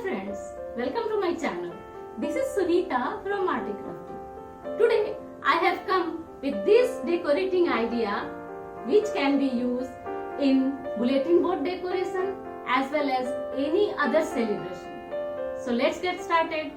friends, welcome to my channel. This is Sunita from ARTY KRAFTY. Today I have come with this decorating idea which can be used in bulletin board decoration as well as any other celebration. So let's get started.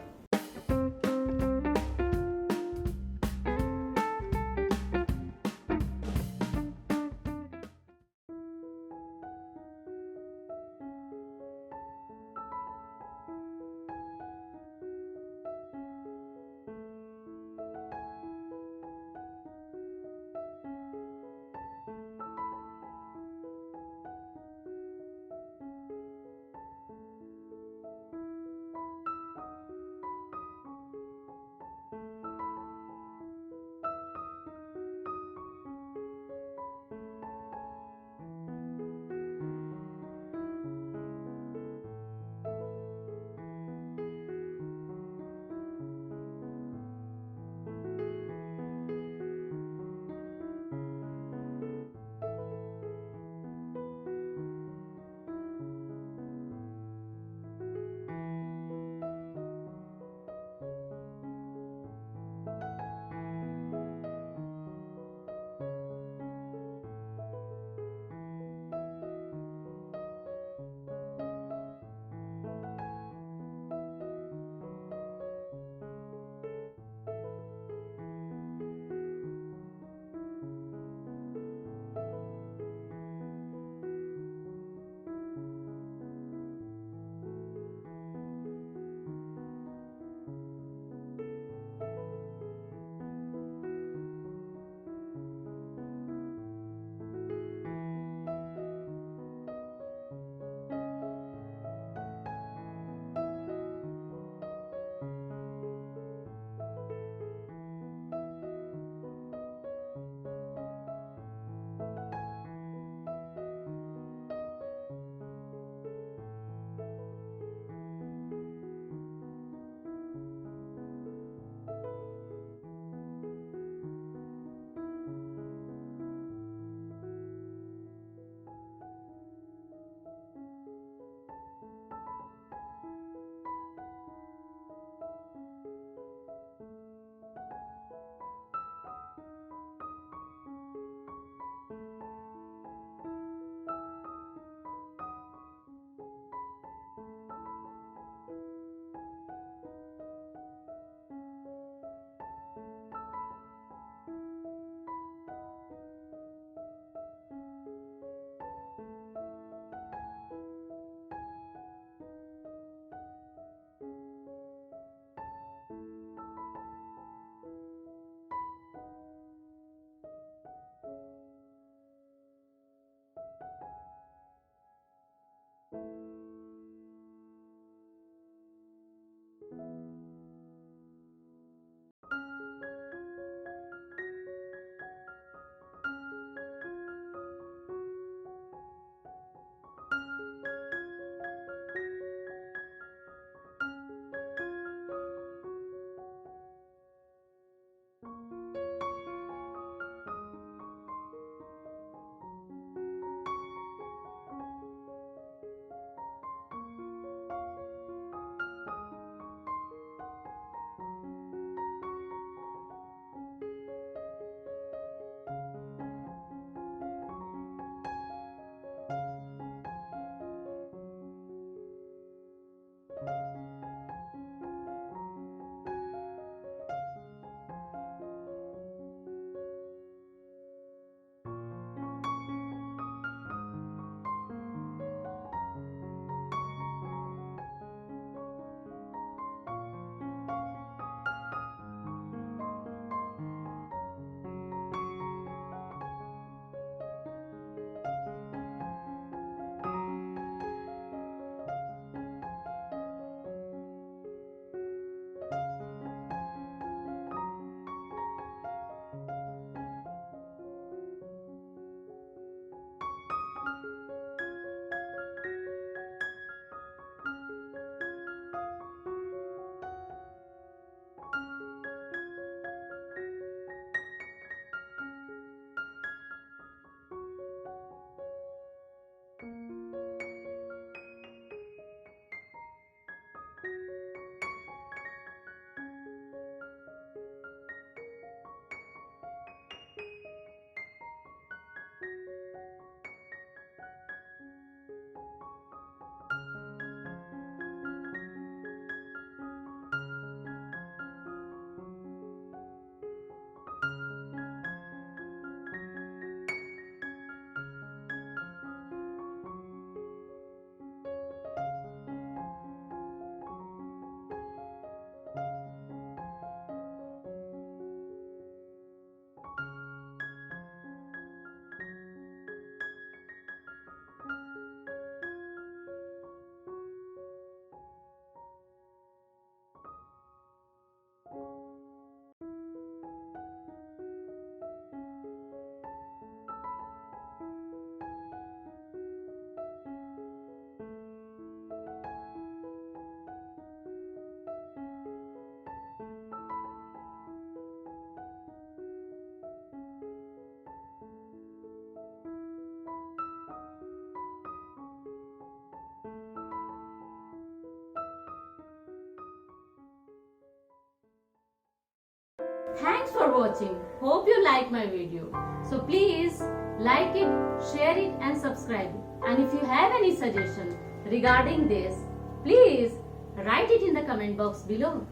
Thanks for watching. Hope you like my video. So please like it, share it and subscribe it. And if you have any suggestion regarding this, please write it in the comment box below.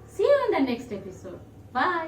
See you in the next episode. Bye.